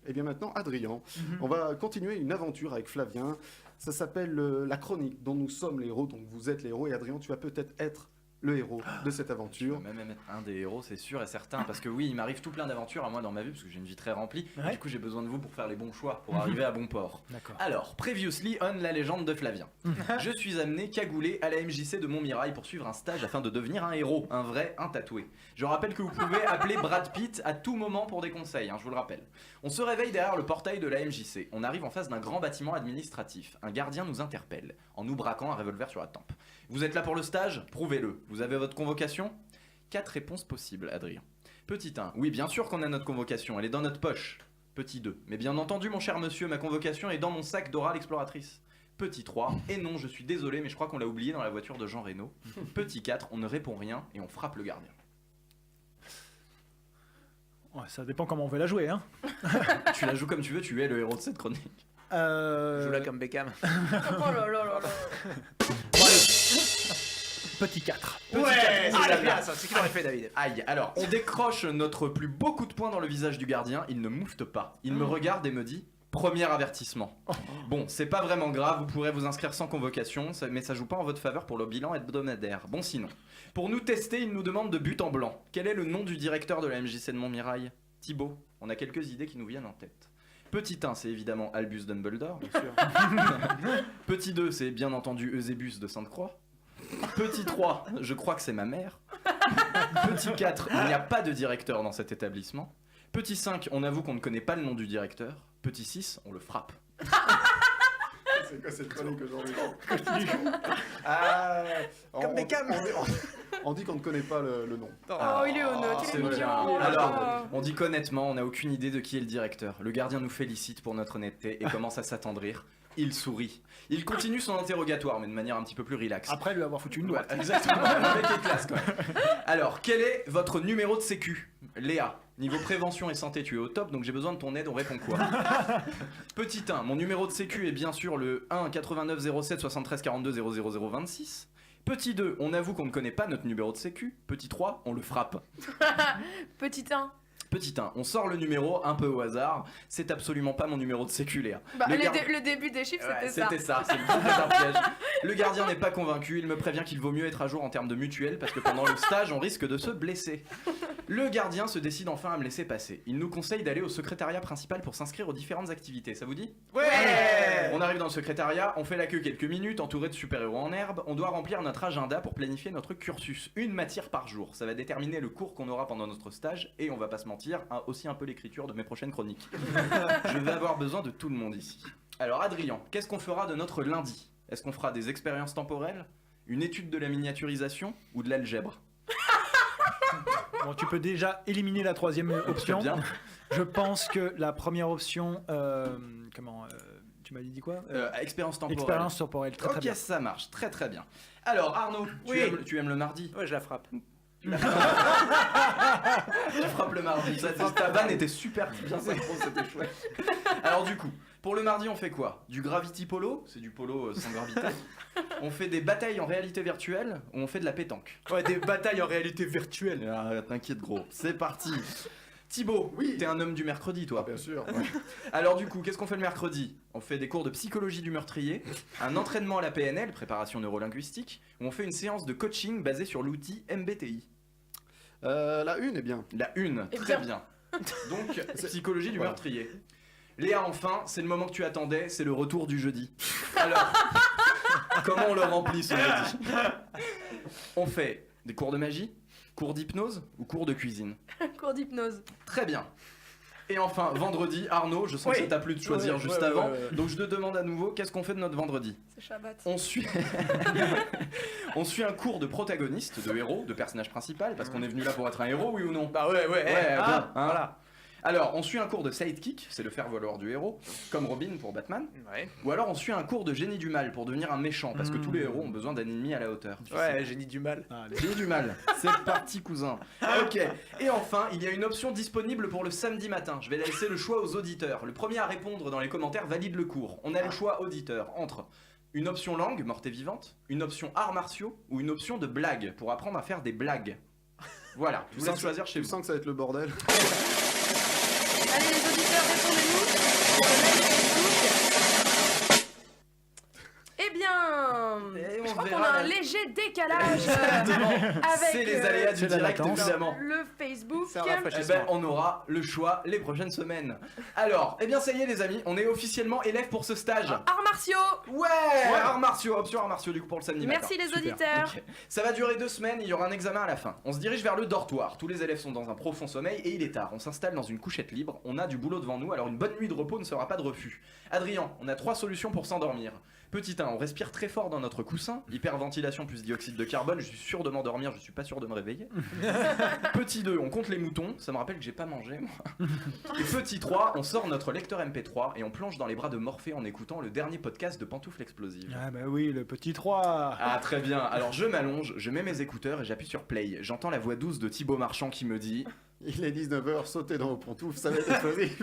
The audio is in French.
Et bien maintenant, Adrien, on va continuer une aventure avec Flavien. Ça s'appelle la chronique dont nous sommes les héros, donc vous êtes les héros. Et Adrien, tu vas peut-être être le héros de cette aventure. Je vais même être un des héros, c'est sûr et certain, parce que oui, il m'arrive tout plein d'aventures à moi dans ma vie, parce que j'ai une vie très remplie. Ouais. Du coup, j'ai besoin de vous pour faire les bons choix, pour arriver à bon port. D'accord. Alors, previously on la légende de Flavien. Je suis amené cagoulé à la MJC de Montmirail pour suivre un stage afin de devenir un héros, un vrai, un tatoué. Je rappelle que vous pouvez appeler Brad Pitt à tout moment pour des conseils, je vous le rappelle. On se réveille derrière le portail de la MJC. On arrive en face d'un grand bâtiment administratif. Un gardien nous interpelle, en nous braquant un revolver sur la tempe. Vous êtes là pour le stage? Prouvez-le. Vous avez votre convocation? 4 réponses possibles, Adrien. Petit 1. Oui, bien sûr qu'on a notre convocation, elle est dans notre poche. Petit 2. Mais bien entendu, mon cher monsieur, ma convocation est dans mon sac Dora l'exploratrice. Petit 3. Et non, je suis désolé, mais je crois qu'on l'a oublié dans la voiture de Jean Reno. Petit 4. On ne répond rien et on frappe le gardien. Ouais, ça dépend comment on veut la jouer, hein. Tu la joues comme tu veux, tu es le héros de cette chronique. Joue-la comme Beckham. Oh là là là là. Bon, allez. Petit 4. Ouais, c'est bien ça, c'est qu'il aurait fait David. Aïe, alors on décroche notre plus beau coup de poing dans le visage du gardien, il ne moufte pas. Il me regarde et me dit premier avertissement. Bon, c'est pas vraiment grave, vous pourrez vous inscrire sans convocation, mais ça joue pas en votre faveur pour le bilan hebdomadaire. Bon sinon. Pour nous tester, il nous demande de but en blanc. Quel est le nom du directeur de la MJC de Montmirail? Thibaut. On a quelques idées qui nous viennent en tête. Petit 1, c'est évidemment Albus Dumbledore, bien sûr. Petit 2, c'est bien entendu Eusébus de Sainte-Croix. Petit 3, je crois que c'est ma mère. Petit 4, il n'y a pas de directeur dans cet établissement. Petit 5, on avoue qu'on ne connaît pas le nom du directeur. Petit 6, on le frappe. C'est quoi cette chronique aujourd'hui? Comme Beckham. On dit qu'on ne connaît pas le nom. Oh, il est honnête, il c'est est mignon. bien. Oh là Alors, là. on dit qu'honnêtement, on n'a aucune idée de qui est le directeur. Le gardien nous félicite pour notre honnêteté et commence à s'attendrir. Il sourit. Il continue son interrogatoire, mais de manière un petit peu plus relaxe. Après lui avoir foutu une Ouais, droite. exactement, le mec est classe quand même. Alors, quel est votre numéro de sécu? Léa, niveau prévention et santé, tu es au top, donc j'ai besoin de ton aide, on répond quoi? Petit 1, mon numéro de sécu est bien sûr le 1 89 07 73 42 000 26. Petit 2, on avoue qu'on ne connaît pas notre numéro de sécu. Petit 3, on le frappe. Petit 1. Petit 1, on sort le numéro un peu au hasard. C'est absolument pas mon numéro de sécu, Léa. Bah, Le gar- le début des chiffres, Ouais, c'était ça. c'était ça, c'est un piège. Le gardien n'est pas convaincu, il me prévient qu'il vaut mieux être à jour en termes de mutuelle parce que pendant le stage, on risque de se blesser. Le gardien se décide enfin à me laisser passer. Il nous conseille d'aller au secrétariat principal pour s'inscrire aux différentes activités, ça vous dit? Ouais. On arrive dans le secrétariat, on fait la queue quelques minutes, entouré de super-héros en herbe. On doit remplir notre agenda pour planifier notre cursus. Une matière par jour, ça va déterminer le cours qu'on aura pendant notre stage et on va pas se mentir, aussi un peu l'écriture de mes prochaines chroniques. Je vais avoir besoin de tout le monde ici. Alors Adrien, qu'est-ce qu'on fera de notre lundi? Est-ce qu'on fera des expériences temporelles, une étude de la miniaturisation ou de l'algèbre? Bon, tu peux déjà éliminer la troisième option. Très bien. Je pense que la première option, tu m'as dit quoi? Expérience temporelle. Expérience temporelle, très Ok, très bien. ça marche, très très bien. Alors Arnaud, Oui. tu aimes le mardi? Ouais, je la frappe. Tu frappes le mardi. Ta vanne était super bien synchro, c'était chouette. Alors du coup, pour le mardi, on fait quoi? Du gravity polo, c'est du polo sans gravité. On fait des batailles en réalité virtuelle ou on fait de la pétanque? Ouais, des batailles en réalité virtuelle. Ah, t'inquiète gros, c'est parti. Thibaut, Oui. t'es un homme du mercredi toi. Bien sûr. Ouais. Alors du coup, qu'est-ce qu'on fait le mercredi? On fait des cours de psychologie du meurtrier, un entraînement à la PNL, préparation neurolinguistique, où on fait une séance de coaching basée sur l'outil MBTI. La une est bien. La une, Eh très bien. bien. Donc, psychologie du Voilà. meurtrier. Léa, enfin, c'est le moment que tu attendais, c'est le retour du jeudi. Alors, comment on le remplit ce jeudi? On fait des cours de magie, cours d'hypnose ou cours de cuisine? Cours d'hypnose. Très bien. Et enfin, vendredi, Arnaud, je sens que Oui. ça t'a plu de choisir Ouais, juste ouais, avant, ouais, ouais. donc je te demande à nouveau, qu'est-ce qu'on fait de notre vendredi? C'est Shabbat. On suit... On suit un cours de protagoniste, de héros, de personnage principal, parce qu'on est venu là pour être un héros, oui ou non? Bah ouais, Ouais, ah, bon, hein. voilà. Alors, on suit un cours de sidekick, c'est le faire-valoir du héros, comme Robin pour Batman. Ouais. Ou alors on suit un cours de génie du mal pour devenir un méchant, parce que tous les héros ont besoin d'un ennemi à la hauteur. Ouais, génie du mal. Allez. Génie du mal, c'est parti cousin. Ok, et enfin, il y a une option disponible pour le samedi matin. Je vais laisser le choix aux auditeurs. Le premier à répondre dans les commentaires valide le cours. On a le choix auditeur entre une option langue, morte et vivante, une option arts martiaux ou une option de blague, pour apprendre à faire des blagues. Voilà, je vous laisse choisir chez Tu vous. sens que ça va être le bordel. Allez les auditeurs, répondez-nous. léger décalage C'est avec les aléas du c'est la direct, latence. évidemment. le Facebook. C'est un Eh rafraîchissement. ben, on aura le choix les prochaines semaines. Alors, eh bien, ça y est, les amis, on est officiellement élèves pour ce stage. Arts martiaux. Ouais, arts martiaux, option arts martiaux, du coup, pour le samedi matin. Merci les Super. auditeurs. Ok. Ça va durer 2 semaines, il y aura un examen à la fin. On se dirige vers le dortoir. Tous les élèves sont dans un profond sommeil et il est tard. On s'installe dans une couchette libre. On a du boulot devant nous, alors une bonne nuit de repos ne sera pas de refus. Adrien, on a 3 solutions pour s'endormir. Petit 1, on respire très fort dans notre coussin. Hyperventilation plus dioxyde de carbone. Je suis sûr de m'endormir, je suis pas sûr de me réveiller. Petit 2, on compte les moutons. Ça me rappelle que j'ai pas mangé, moi. Et petit 3, on sort notre lecteur MP3 et on plonge dans les bras de Morphée en écoutant le dernier podcast de Pantoufles Explosives. Ah bah oui, le petit 3. Ah très bien, alors je m'allonge, je mets mes écouteurs et j'appuie sur play. J'entends la voix douce de Thibaut Marchand qui me dit Il est 19h, sautez dans vos pantoufles, ça va être explosif.